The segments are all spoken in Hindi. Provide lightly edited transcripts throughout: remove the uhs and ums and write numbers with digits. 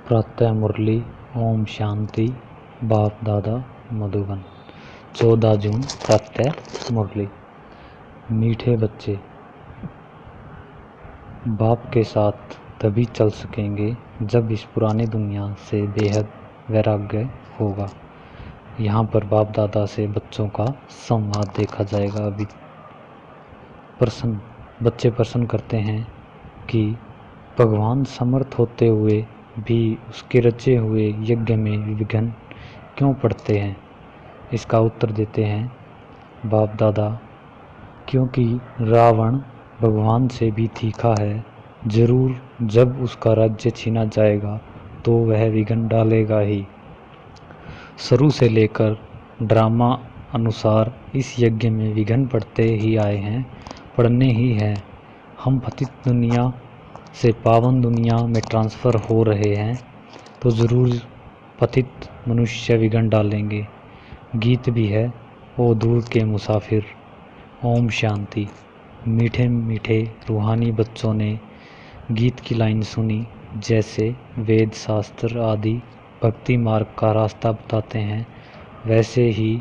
प्रातः मुरली। ओम शांति। बाप दादा मधुबन। 14 जून प्रातः मुरली। मीठे बच्चे, बाप के साथ तभी चल सकेंगे जब इस पुरानी दुनिया से बेहद वैराग्य होगा। यहाँ पर बाप दादा से बच्चों का संवाद देखा जाएगा। अभी बच्चे प्रश्न करते हैं कि भगवान समर्थ होते हुए भी उसके रचे हुए यज्ञ में विघ्न क्यों पड़ते हैं। इसका उत्तर देते हैं बाप दादा, क्योंकि रावण भगवान से भी तीखा है। जरूर जब उसका राज्य छीना जाएगा तो वह विघ्न डालेगा ही। शुरू से लेकर ड्रामा अनुसार इस यज्ञ में विघ्न पड़ते ही आए हैं, पड़ने ही है। हम पतित दुनिया से पावन दुनिया में ट्रांसफ़र हो रहे हैं तो ज़रूर पतित मनुष्य विघ्न डालेंगे। गीत भी है, ओ दूर के मुसाफिर। ओम शांति। मीठे मीठे रूहानी बच्चों ने गीत की लाइन सुनी, जैसे वेद शास्त्र आदि भक्ति मार्ग का रास्ता बताते हैं, वैसे ही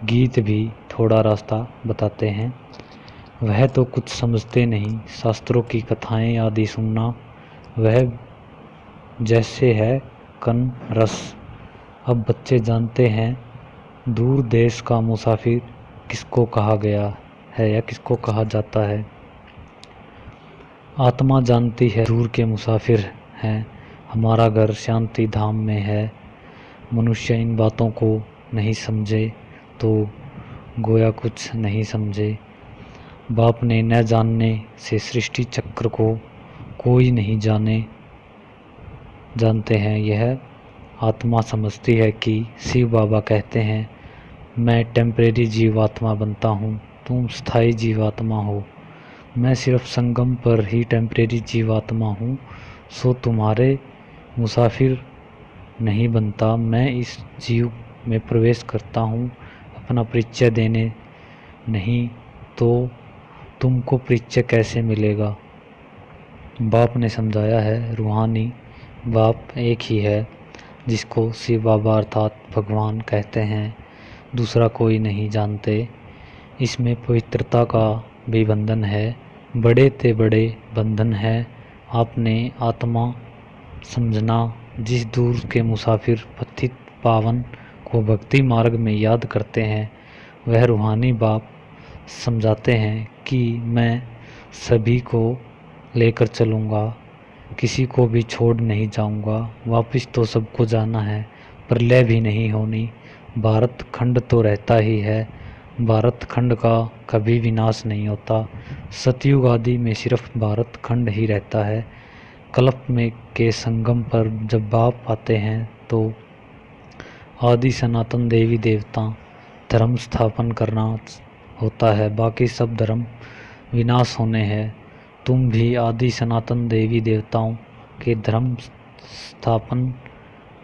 गीत भी थोड़ा रास्ता बताते हैं। वह तो कुछ समझते नहीं। शास्त्रों की कथाएं आदि सुनना वह जैसे है कन रस। अब बच्चे जानते हैं दूर देश का मुसाफिर किसको कहा गया है या किसको कहा जाता है। आत्मा जानती है दूर के मुसाफिर हैं, हमारा घर शांति धाम में है। मनुष्य इन बातों को नहीं समझे तो गोया कुछ नहीं समझे। बाप ने न जानने से सृष्टि चक्र को कोई नहीं जानते हैं। यह आत्मा समझती है कि शिव बाबा कहते हैं, मैं टेम्परेरी जीवात्मा बनता हूँ, तुम स्थायी जीवात्मा हो। मैं सिर्फ संगम पर ही टेम्परेरी जीवात्मा हूँ, सो तुम्हारे मुसाफिर नहीं बनता। मैं इस जीव में प्रवेश करता हूँ अपना परिचय देने, नहीं तो तुमको परिचय कैसे मिलेगा। बाप ने समझाया है, रूहानी बाप एक ही है, जिसको शिव बाबा अर्थात भगवान कहते हैं, दूसरा कोई नहीं जानते। इसमें पवित्रता का भी बंधन है, बड़े ते बड़े बंधन है। आपने आत्मा समझना, जिस दूर के मुसाफिर पतित पावन को भक्ति मार्ग में याद करते हैं, वह रूहानी बाप समझाते हैं कि मैं सभी को लेकर चलूँगा, किसी को भी छोड़ नहीं जाऊँगा। वापस तो सबको जाना है, प्रलय भी नहीं होनी। भारत खंड तो रहता ही है, भारत खंड का कभी विनाश नहीं होता। सतयुग आदि में सिर्फ भारत खंड ही रहता है। कल्प में के संगम पर जब बाप आते हैं तो आदि सनातन देवी देवता धर्म स्थापन करना होता है, बाकी सब धर्म विनाश होने हैं। तुम भी आदि सनातन देवी देवताओं के धर्म स्थापन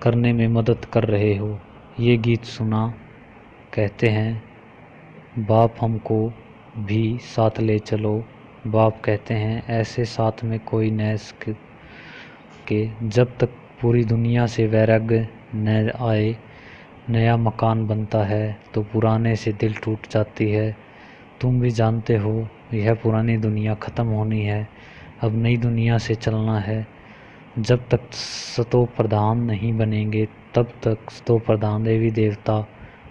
करने में मदद कर रहे हो। ये गीत सुना, कहते हैं बाप हमको भी साथ ले चलो। बाप कहते हैं ऐसे साथ में कोई न के जब तक पूरी दुनिया से वैराग्य न आए। नया मकान बनता है तो पुराने से दिल टूट जाती है। तुम भी जानते हो यह पुरानी दुनिया ख़त्म होनी है, अब नई दुनिया से चलना है। जब तक सतो प्रधान नहीं बनेंगे तब तक सतो प्रधान देवी देवता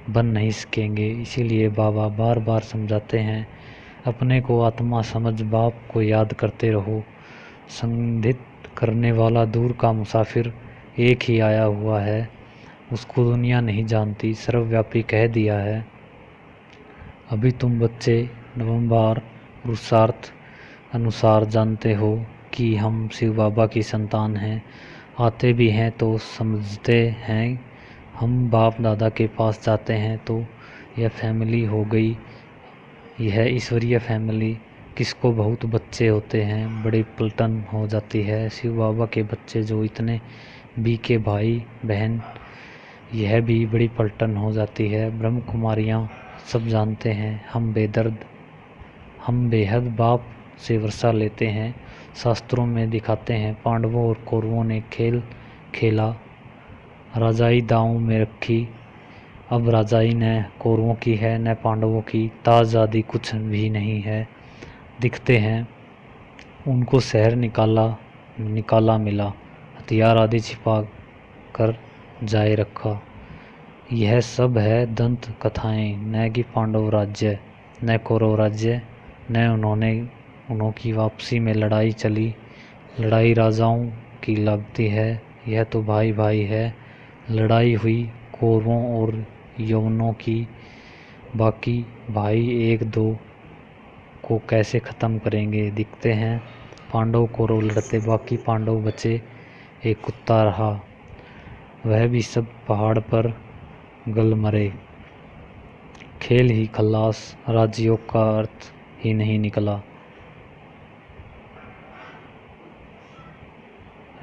बन नहीं सकेंगे। इसीलिए बाबा बार बार समझाते हैं, अपने को आत्मा समझ बाप को याद करते रहो। संधित करने वाला दूर का मुसाफिर एक ही आया हुआ है, उसको दुनिया नहीं जानती, सर्वव्यापी कह दिया है। अभी तुम बच्चे नवंबर पुरुषार्थ अनुसार जानते हो कि हम शिव बाबा की संतान हैं। आते भी हैं तो समझते हैं, हम बाप दादा के पास जाते हैं तो यह फैमिली हो गई, यह ईश्वरीय फैमिली। किसको बहुत बच्चे होते हैं, बड़ी पलटन हो जाती है। शिव बाबा के बच्चे जो इतने बी के भाई बहन, यह भी बड़ी पलटन हो जाती है। ब्रह्म कुमारियाँ सब जानते हैं, हम बेदर्द, हम बेहद बाप से वर्षा लेते हैं। शास्त्रों में दिखाते हैं पांडवों और कौरवों ने खेल खेला, राजाई दांव में रखी। अब राजाई न कौरवों की है न पांडवों की, ताज आदि कुछ भी नहीं है। दिखते हैं उनको शहर निकाला मिला, हथियार आदि छिपा कर जाए रखा। यह सब है दंत कथाएं, न कि पांडव राज्य न कौरव राज्य न उन्होंने वापसी में लड़ाई चली। लड़ाई राजाओं की लगती है, यह तो भाई भाई है। लड़ाई हुई कौरवों और यवनों की, बाकी भाई एक दो को कैसे ख़त्म करेंगे। दिखते हैं पांडव कौरव लड़ते, बाकी पांडव बचे, एक कुत्ता रहा, वह भी सब पहाड़ पर गल मरे। खेल ही खल्लास, राजयोग का अर्थ ही नहीं निकला।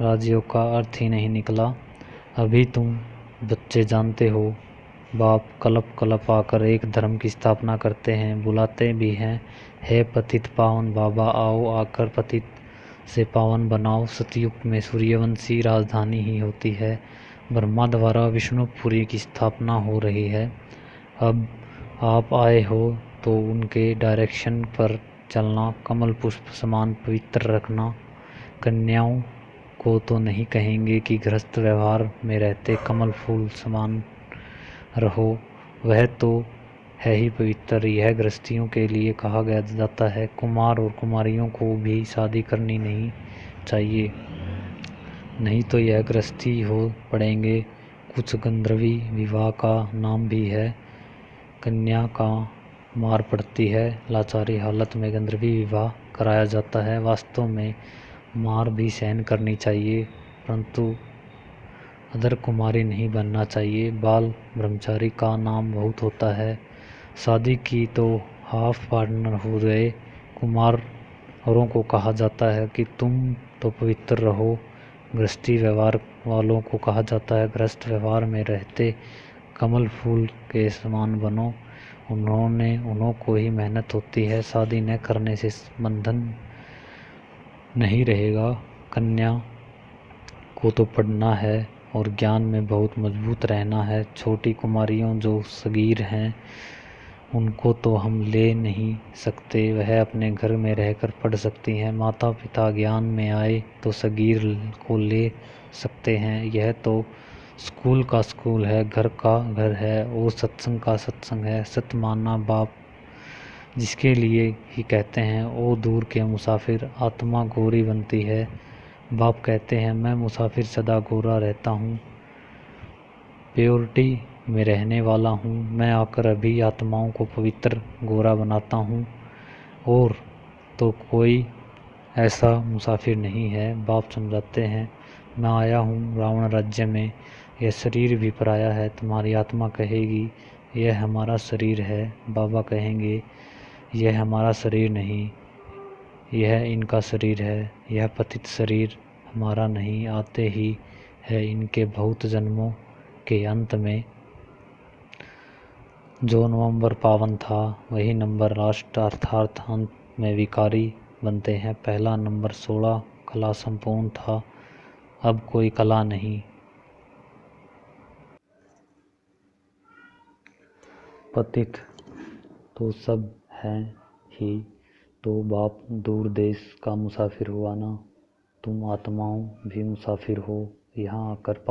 राजयोग का अर्थ ही नहीं निकला। अभी तुम बच्चे जानते हो, बाप कलप कलप आकर एक धर्म की स्थापना करते हैं, बुलाते भी हैं, हे पतित पावन बाबा आओ, आकर पतित से पावन बनाओ। सतयुग में सूर्यवंशी राजधानी ही होती है, ब्रह्मा द्वारा विष्णुपुरी की स्थापना हो रही है। अब आप आए हो तो उनके डायरेक्शन पर चलना, कमल पुष्प समान पवित्र रखना। कन्याओं को तो नहीं कहेंगे कि गृहस्थ व्यवहार में रहते कमल फूल समान रहो, वह तो है ही पवित्र। यह गृहस्थियों के लिए कहा जाता है। कुमार और कुमारियों को भी शादी करनी नहीं चाहिए, नहीं तो यह गृहस्थी हो पड़ेंगे। कुछ गंधर्वी विवाह का नाम भी है, कन्या का मार पड़ती है, लाचारी हालत में गंधर्वी विवाह कराया जाता है। वास्तव में मार भी सहन करनी चाहिए, परंतु अदर कुमारी नहीं बनना चाहिए। बाल ब्रह्मचारी का नाम बहुत होता है। शादी की तो हाफ पार्टनर हो गए। कुमारों को कहा जाता है कि तुम तो पवित्र रहो। गृहस्थी व्यवहार वालों को कहा जाता है गृहस्थ व्यवहार में रहते कमल फूल के समान बनो। उन्हों को ही मेहनत होती है, शादी न करने से बंधन नहीं रहेगा। कन्या को तो पढ़ना है और ज्ञान में बहुत मजबूत रहना है। छोटी कुमारियों जो सगीर हैं उनको तो हम ले नहीं सकते, वह अपने घर में रहकर पढ़ सकती हैं। माता पिता ज्ञान में आए तो सगीर को ले सकते हैं। यह तो स्कूल का स्कूल है, घर का घर है और सत्संग का सत्संग है। सत माना बाप जिसके लिए ही कहते हैं, ओ दूर के मुसाफिर आत्मा गोरी बनती है। बाप कहते हैं मैं मुसाफिर सदा गोरा रहता हूँ, प्योरिटी में रहने वाला हूँ। मैं आकर अभी आत्माओं को पवित्र गोरा बनाता हूँ, और तो कोई ऐसा मुसाफिर नहीं है। बाप समझाते हैं मैं आया हूँ रावण राज्य में, यह शरीर भी पराया है। तुम्हारी आत्मा कहेगी यह हमारा शरीर है। बाबा कहेंगे यह हमारा शरीर नहीं, यह इनका शरीर है। यह पतित शरीर हमारा नहीं, आते ही है इनके बहुत जन्मों के अंत में। जो नवंबर पावन था वही नंबर लास्ट अर्थात अंत में विकारी बनते हैं। पहला नंबर 16 कला संपूर्ण था, अब कोई कला नहीं। पतित तो सब हैं ही, तो बाप दूर देश का मुसाफिर हुआ ना। तुम आत्माओं भी मुसाफिर हो, यहाँ आकर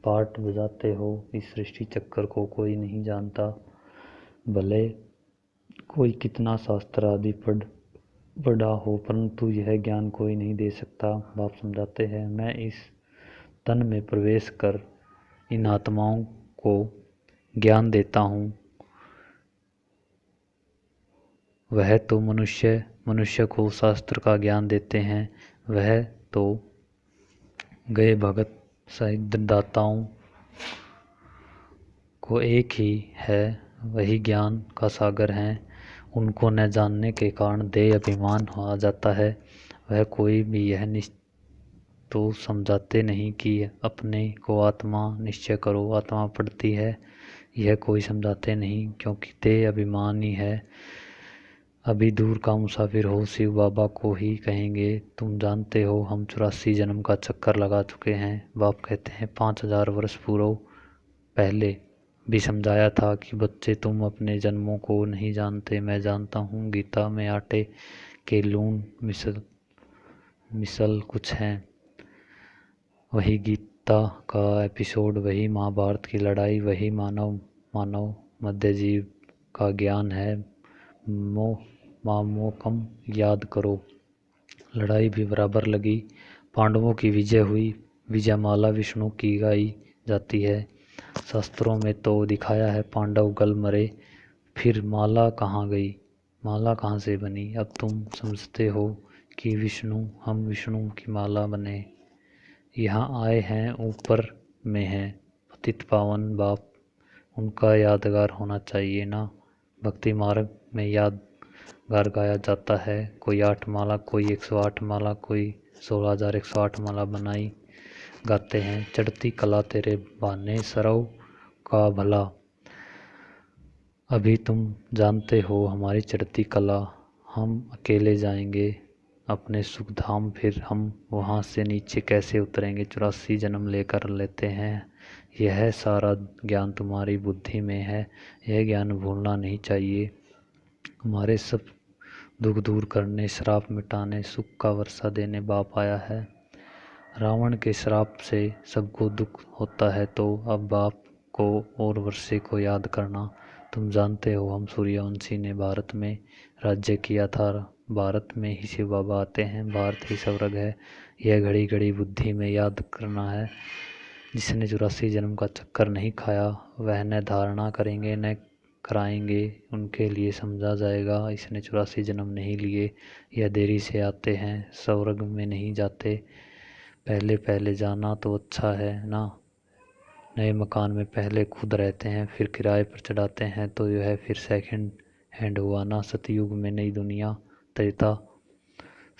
पार्ट बजाते हो। इस सृष्टि चक्कर को कोई नहीं जानता, भले कोई कितना शास्त्र आदि पढ़ा हो, परंतु यह ज्ञान कोई नहीं दे सकता। बाप समझाते हैं मैं इस तन में प्रवेश कर इन आत्माओं को ज्ञान देता हूँ। वह तो मनुष्य को शास्त्र का ज्ञान देते हैं, वह तो गए भगत सिद्धांताओं को एक ही है, वही ज्ञान का सागर हैं। उनको न जानने के कारण देह अभिमान आ जाता है। वह कोई भी यह तो समझाते नहीं कि अपने को आत्मा निश्चय करो, आत्मा पढ़ती है। यह कोई समझाते नहीं, क्योंकि देह अभिमान ही है। अभी दूर का मुसाफिर हो शिव बाबा को ही कहेंगे। तुम जानते हो हम 84 जन्म का चक्कर लगा चुके हैं। बाप कहते हैं 5000 वर्ष पूर्व पहले भी समझाया था कि बच्चे तुम अपने जन्मों को नहीं जानते, मैं जानता हूँ। गीता में आटे के लून मिसल कुछ हैं, वही गीता का एपिसोड, वही महाभारत की लड़ाई, वही मानव मध्य जीव का ज्ञान है। मामोकम याद करो। लड़ाई भी बराबर लगी, पांडवों की विजय हुई। विजयमाला विष्णु की गाई जाती है। शास्त्रों में तो दिखाया है पांडव गल मरे, फिर माला कहाँ गई, माला कहाँ से बनी। अब तुम समझते हो कि हम विष्णु की माला बने, यहाँ आए हैं, ऊपर में हैं पतित पावन बाप, उनका यादगार होना चाहिए ना। भक्ति मार्ग में यादगार गाया जाता है। कोई 8 माला, कोई 108 माला, कोई 16,108 माला बनाई गाते हैं। चढ़ती कला तेरे बहाने सरव का भला। अभी तुम जानते हो हमारी चढ़ती कला। हम अकेले जाएंगे अपने सुख धाम, फिर हम वहाँ से नीचे कैसे उतरेंगे। 84 जन्म लेकर लेते हैं, यह सारा ज्ञान तुम्हारी बुद्धि में है। यह ज्ञान भूलना नहीं चाहिए। हमारे सब दुख दूर करने, श्राप मिटाने, सुख का वर्षा देने बाप आया है। रावण के श्राप से सबको दुख होता है, तो अब बाप को और वर्षे को याद करना। तुम जानते हो हम सूर्यवंशी ने भारत में राज्य किया था। भारत में ही शिव बाबा आते हैं, भारत ही स्वर्ग है। यह घड़ी घड़ी बुद्धि में याद करना है। जिसने 84 जन्म का चक्कर नहीं खाया वह न धारणा करेंगे न कराएंगे, उनके लिए समझा जाएगा। इसने 84 जन्म नहीं लिए, यह देरी से आते हैं, स्वर्ग में नहीं जाते। पहले पहले जाना तो अच्छा है ना। नए मकान में पहले खुद रहते हैं, फिर किराए पर चढ़ाते हैं, तो यह फिर सेकंड हैंड हुआ ना। सतयुग में नई दुनिया, त्रेता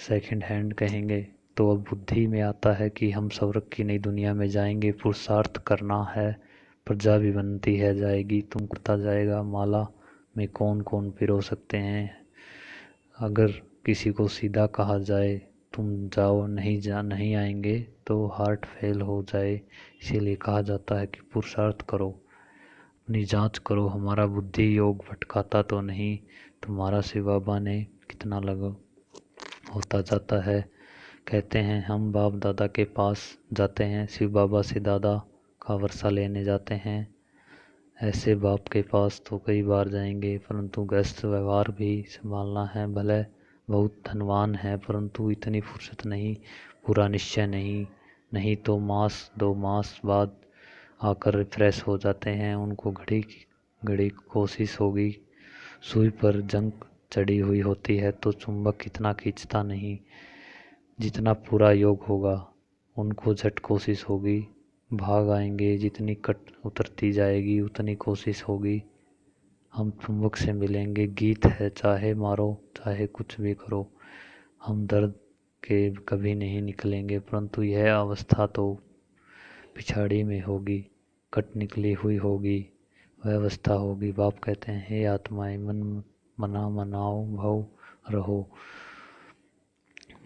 सेकंड हैंड कहेंगे। तो अब बुद्धि में आता है कि हम स्वर्ग की नई दुनिया में जाएंगे। पुरुषार्थ करना है, प्रजा भी बनती है जाएगी, तुम करता जाएगा। माला में कौन कौन पिरो सकते हैं। अगर किसी को सीधा कहा जाए तुम जाओ, नहीं आएंगे तो हार्ट फेल हो जाए। इसीलिए कहा जाता है कि पुरुषार्थ करो, अपनी जांच करो, हमारा बुद्धि योग भटकाता तो नहीं। तुम्हारा शिव बाबा ने कितना लगा होता जाता है। कहते हैं हम बाप दादा के पास जाते हैं, शिव बाबा से दादा का वर्षा लेने जाते हैं। ऐसे बाप के पास तो कई बार जाएंगे, परंतु गृहस्थ व्यवहार भी संभालना है। भले बहुत धनवान है, परंतु इतनी फुर्सत नहीं, पूरा निश्चय नहीं तो मास 2 मास बाद आकर रिफ्रेश हो जाते हैं। उनको घड़ी घड़ी कोशिश होगी। सुई पर जंग चढ़ी हुई होती है तो चुंबक इतना खींचता नहीं जितना पूरा योग होगा। उनको झट कोशिश होगी, भाग आएंगे। जितनी कट उतरती जाएगी उतनी कोशिश होगी। हम चुंबक से मिलेंगे। गीत है, चाहे मारो चाहे कुछ भी करो, हम दर्द के कभी नहीं निकलेंगे। परंतु यह अवस्था तो पिछाड़ी में होगी, कट निकली हुई होगी, वह अवस्था होगी। बाप कहते हैं हे आत्माएं, मनाओ भव रहो।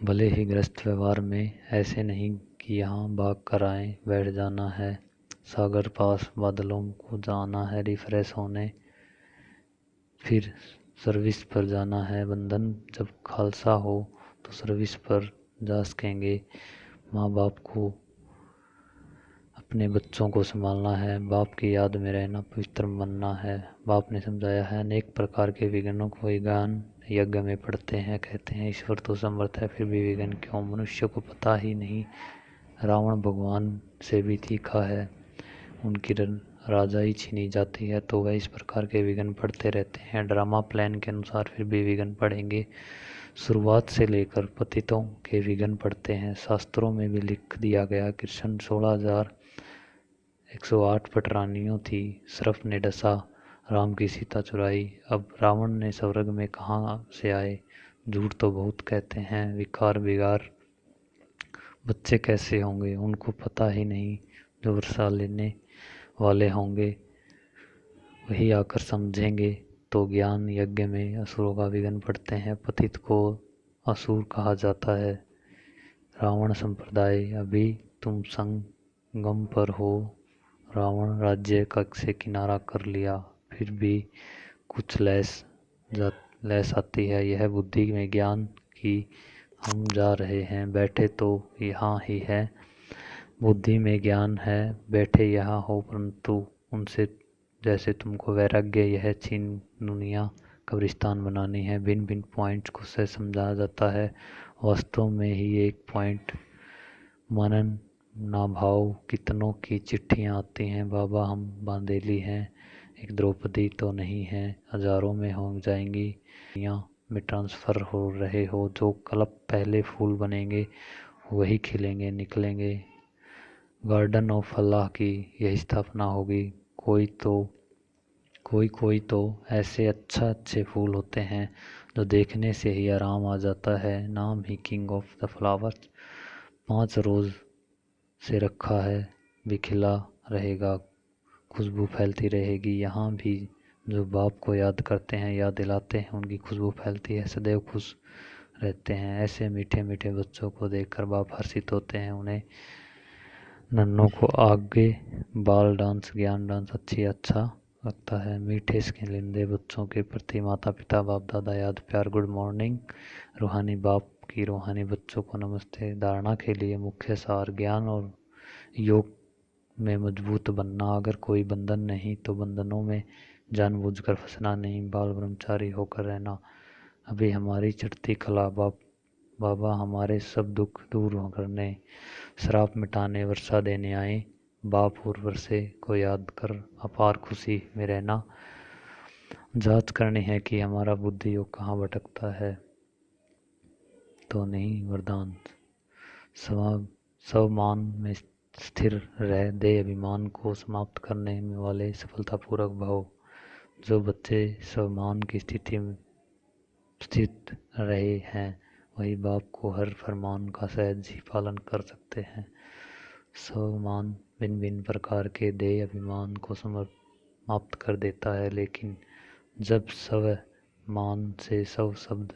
भले ही गृहस्थ व्यवहार में ऐसे नहीं कि यहाँ भाग कर आए, बैठ जाना है सागर पास, बादलों को जाना है रिफ्रेश होने, फिर सर्विस पर जाना है। बंधन जब खालसा हो तो सर्विस पर जा सकेंगे। माँ बाप को, अपने बच्चों को संभालना है, बाप की याद में रहना, पवित्र बनना है। बाप ने समझाया है अनेक प्रकार के विघ्नों को ज्ञान यज्ञ में पढ़ते हैं। कहते हैं ईश्वर तो समर्थ है, फिर भी विघ्न क्यों, मनुष्य को पता ही नहीं। रावण भगवान से भी तीखा है, उनकी राजाई छीनी जाती है तो वह इस प्रकार के विघ्न पढ़ते रहते हैं। ड्रामा प्लान के अनुसार फिर भी विघ्न पढ़ेंगे। शुरुआत से लेकर पतितों के विघ्न पढ़ते हैं। शास्त्रों में भी लिख दिया गया कृष्ण 16,108 पटरानियों थी, सर्प ने डसा, राम की सीता चुराई। अब रावण ने स्वर्ग में कहाँ से आए। झूठ तो बहुत कहते हैं। विकार बिगार बच्चे कैसे होंगे, उनको पता ही नहीं। जो वर्षा लेने वाले होंगे वही आकर समझेंगे। तो ज्ञान यज्ञ में असुरों का विघ्न पड़ते हैं। पतित को असुर कहा जाता है। रावण संप्रदाय, अभी तुम संगम पर हो। रावण राज्य से किनारा कर लिया, फिर भी कुछ लैस आती है। यह बुद्धि में ज्ञान की हम जा रहे हैं, बैठे तो यहाँ ही है। बुद्धि में ज्ञान है, बैठे यहाँ हो, परंतु उनसे जैसे तुमको वैराग्य यह छीन दुनिया कब्रिस्तान बनानी है। भिन्न भिन्न पॉइंट को से समझाया जाता है। वास्तव में ही एक पॉइंट मनन ना भाव। कितनों की चिट्ठियाँ आती हैं, बाबा हम बांदेली हैं, एक द्रौपदी तो नहीं है, हजारों में हो जाएंगी। दुनिया में ट्रांसफ़र हो रहे हो, जो कल्प पहले फूल बनेंगे वही खिलेंगे निकलेंगे। गार्डन ऑफ अल्लाह की यही स्थापना होगी। कोई तो ऐसे अच्छे फूल होते हैं जो देखने से ही आराम आ जाता है। नाम ही किंग ऑफ द फ्लावर्स 5 रोज़ से रखा है, भी खिला रहेगा, खुशबू फैलती रहेगी। यहाँ भी जो बाप को याद करते हैं, याद दिलाते हैं, उनकी खुशबू फैलती है, सदैव खुश रहते हैं। ऐसे मीठे मीठे बच्चों को देखकर बाप हर्षित होते हैं। उन्हें नन्हों को आगे बाल डांस, ज्ञान डांस अच्छा लगता है। मीठे स्किलिंदे बच्चों के प्रति माता पिता बाप दादा याद प्यार, गुड मॉर्निंग। रूहानी बाप की रूहानी बच्चों को नमस्ते। धारणा के लिए मुख्य सार, ज्ञान और योग में मजबूत बनना। अगर कोई बंधन नहीं तो बंधनों में जानबूझकर फंसना नहीं, बाल ब्रह्मचारी होकर रहना। अभी हमारी चढ़ती कला बाबा हमारे सब दुख दूर करने, श्राप मिटाने, वर्षा देने आए। बाप और वर्षे को याद कर अपार खुशी में रहना। जांच करनी है कि हमारा बुद्धि योग कहाँ भटकता है तो नहीं। वरदान, स्वमान में स्थिर रह, दे अभिमान को समाप्त करने में वाले सफलतापूर्वक भव। जो बच्चे स्वमान की स्थिति में स्थित रहे हैं, वही बाप को हर फरमान का सहज ही पालन कर सकते हैं। स्वमान भिन्न भिन्न प्रकार के देह अभिमान को समाप्त कर देता है, लेकिन जब स्वमान से स्व शब्द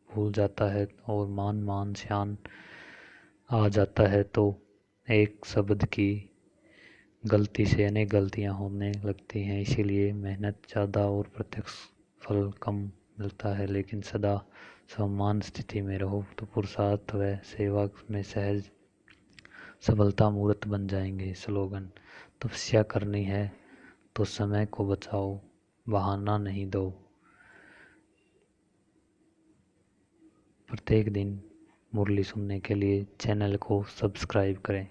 भूल जाता है और मान श्यान आ जाता है तो एक शब्द की गलती से अनेक गलतियां होने लगती हैं। इसीलिए मेहनत ज़्यादा और प्रत्यक्ष फल कम मिलता है। लेकिन सदा समान स्थिति में रहो तो पुरुषार्थ व सेवा में सहज सफलता मूर्त बन जाएंगे। स्लोगन, तपस्या करनी है तो समय को बचाओ, बहाना नहीं दो। प्रत्येक दिन मुरली सुनने के लिए चैनल को सब्सक्राइब करें।